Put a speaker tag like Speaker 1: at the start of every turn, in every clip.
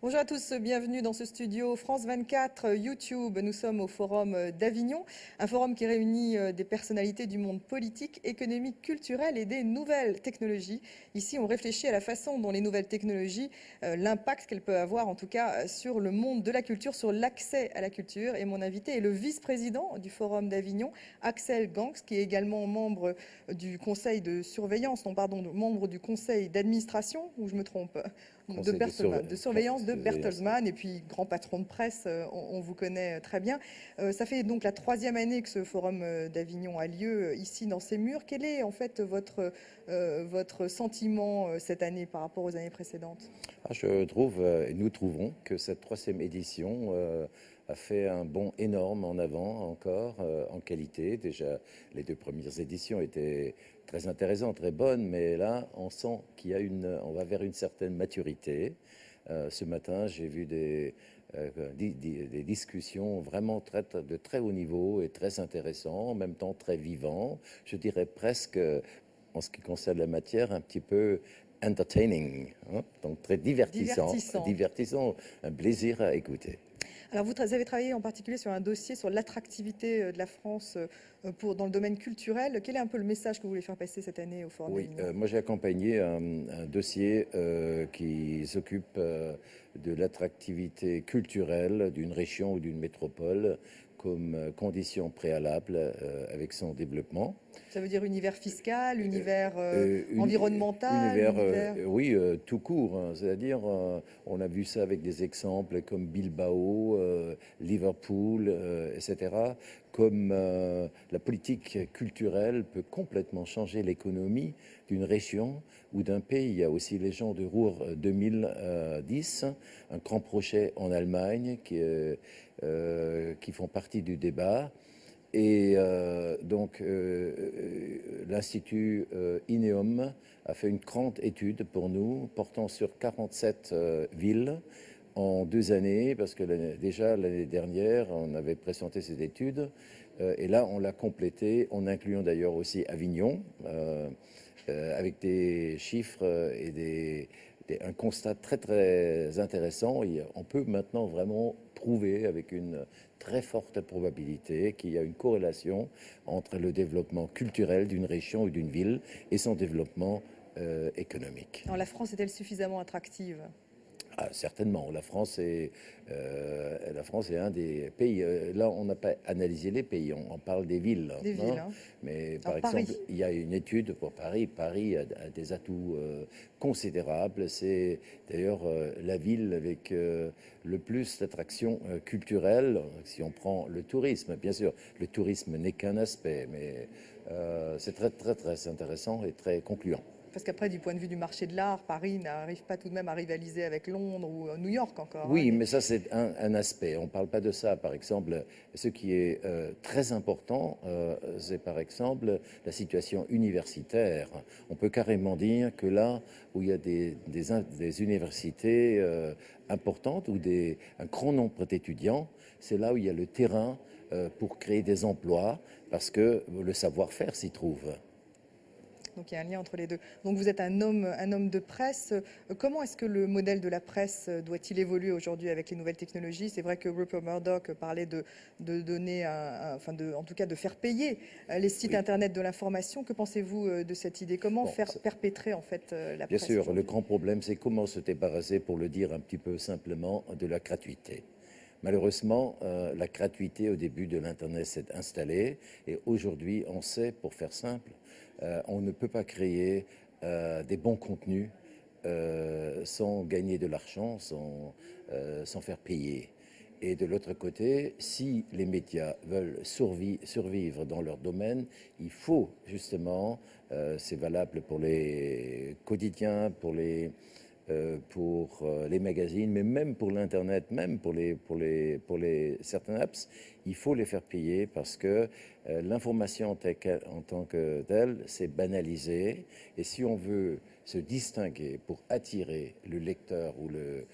Speaker 1: Bonjour à tous, bienvenue dans ce studio France 24 YouTube. Nous sommes au Forum d'Avignon, un forum qui réunit des personnalités du monde politique, économique, culturel et des nouvelles technologies. Ici, on réfléchit à la façon dont les nouvelles technologies, l'impact qu'elles peuvent avoir en tout cas sur le monde de la culture, sur l'accès à la culture. Et mon invité est le vice-président du Forum d'Avignon, Axel Ganx, qui est également membre du conseil de surveillance, non pardon, membre du conseil d'administration, ou je me trompe de surveillance de Bertelsmann, et puis grand patron de presse, on vous connaît très bien. Ça fait donc la 3e année que ce forum d'Avignon a lieu ici dans ces murs. Quel est en fait votre sentiment cette année par rapport aux années précédentes?
Speaker 2: Je trouve, et nous trouvons que cette 3e édition a fait un bond énorme en avant encore en qualité. Déjà, les 2 premières éditions étaient très intéressantes, très bonnes, mais là, on sent on va vers une certaine maturité. Ce matin, j'ai vu des discussions vraiment de très haut niveau et très intéressants, en même temps très vivants. Je dirais presque, en ce qui concerne la matière, un petit peu entertaining, hein, donc très divertissant, un plaisir à écouter.
Speaker 1: Alors vous avez travaillé en particulier sur un dossier sur l'attractivité de la France dans le domaine culturel. Quel est un peu le message que vous voulez faire passer cette année au Forum
Speaker 2: Oui,
Speaker 1: d'Avignon?
Speaker 2: moi j'ai accompagné un dossier qui s'occupe de l'attractivité culturelle d'une région ou d'une métropole comme condition préalable avec son développement.
Speaker 1: Ça veut dire univers fiscal, univers environnemental,
Speaker 2: Univers,
Speaker 1: univers...
Speaker 2: oui, tout court, hein. C'est-à-dire, on a vu ça avec des exemples comme Bilbao, Liverpool, etc. Comme la politique culturelle peut complètement changer l'économie d'une région ou d'un pays. Il y a aussi les gens de Ruhr 2010, un grand projet en Allemagne qui font partie du débat. Et l'Institut INEOM a fait une grande étude pour nous, portant sur 47 villes en 2 années, parce que déjà l'année dernière, on avait présenté cette étude, et là, on l'a complétée, en incluant d'ailleurs aussi Avignon, avec des chiffres et un constat très très intéressant. On peut maintenant vraiment prouver avec une très forte probabilité qu'il y a une corrélation entre le développement culturel d'une région ou d'une ville et son développement économique.
Speaker 1: Alors, la France est-elle suffisamment attractive?
Speaker 2: Ah, certainement. La France est un des pays. Là, on n'a pas analysé les pays, on parle des villes.
Speaker 1: Des villes, hein.
Speaker 2: Mais par
Speaker 1: Alors,
Speaker 2: exemple,
Speaker 1: Paris.
Speaker 2: il y a une étude pour Paris. Paris a des atouts considérables. C'est d'ailleurs la ville avec le plus d'attractions culturelles. Si on prend le tourisme, bien sûr, le tourisme n'est qu'un aspect, mais c'est très, très, très intéressant et très concluant.
Speaker 1: Parce qu'après, du point de vue du marché de l'art, Paris n'arrive pas tout de même à rivaliser avec Londres ou New York encore, hein.
Speaker 2: Oui, mais ça c'est un aspect. On ne parle pas de ça. Par exemple, ce qui est très important, c'est par exemple la situation universitaire. On peut carrément dire que là où il y a des universités importantes ou un grand nombre d'étudiants, c'est là où il y a le terrain pour créer des emplois parce que le savoir-faire s'y trouve.
Speaker 1: Donc il y a un lien entre les deux. Donc vous êtes un homme de presse. Comment est-ce que le modèle de la presse doit-il évoluer aujourd'hui avec les nouvelles technologies? C'est vrai que Rupert Murdoch parlait de donner, en tout cas de faire payer les sites internet de l'information. Que pensez-vous de cette idée? Comment faire perpétrer en fait la
Speaker 2: Bien
Speaker 1: presse
Speaker 2: sûr, le
Speaker 1: aujourd'hui?
Speaker 2: grand problème, c'est comment se débarrasser, pour le dire un petit peu simplement, de la gratuité. Malheureusement, la gratuité au début de l'Internet s'est installée et aujourd'hui, on sait, pour faire simple, on ne peut pas créer des bons contenus sans gagner de l'argent, sans faire payer. Et de l'autre côté, si les médias veulent survivre dans leur domaine, il faut justement, c'est valable pour les quotidiens, pour les magazines, mais même pour l'Internet, même pour certains apps, il faut les faire payer parce que l'information en tant que telle, c'est banalisé. Et si on veut se distinguer pour attirer le lecteur ou le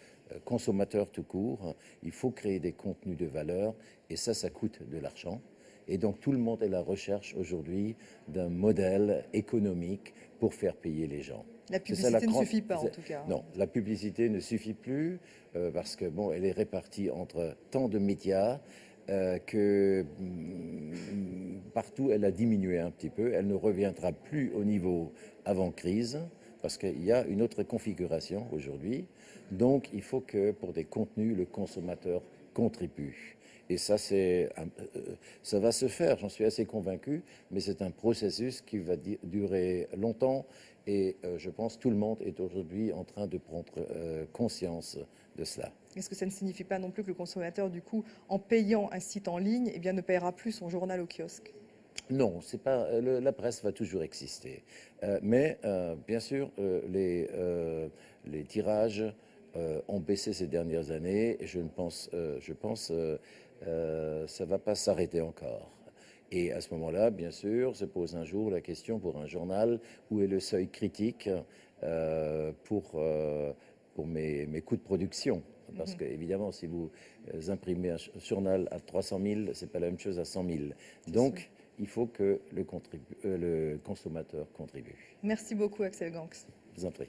Speaker 2: consommateur tout court, il faut créer des contenus de valeur et ça coûte de l'argent. Et donc tout le monde est à la recherche aujourd'hui d'un modèle économique pour faire payer les gens.
Speaker 1: La
Speaker 2: C'est ça,
Speaker 1: publicité ne suffit pas, en tout cas.
Speaker 2: Non, la publicité ne suffit plus parce que bon, elle est répartie entre tant de médias que partout elle a diminué un petit peu. Elle ne reviendra plus au niveau avant crise parce qu'il y a une autre configuration aujourd'hui. Donc, il faut que pour des contenus, le consommateur contribue. Et ça, ça va se faire, j'en suis assez convaincu, mais c'est un processus qui va durer longtemps. Et je pense que tout le monde est aujourd'hui en train de prendre conscience de cela.
Speaker 1: Est-ce que ça ne signifie pas non plus que le consommateur, du coup, en payant un site en ligne, eh bien, ne paiera plus son journal au kiosque?
Speaker 2: Non, c'est pas, la presse va toujours exister. Mais bien sûr, les tirages ont baissé ces dernières années. Et je pense ça ne va pas s'arrêter encore. Et à ce moment-là, bien sûr, se pose un jour la question pour un journal, où est le seuil critique pour mes coûts de production. Parce qu'évidemment, si vous imprimez un journal à 300 000, ce n'est pas la même chose à 100 000. Donc, il faut que le consommateur contribue.
Speaker 1: Merci beaucoup, Axel Ganx.
Speaker 2: Je vous en prie.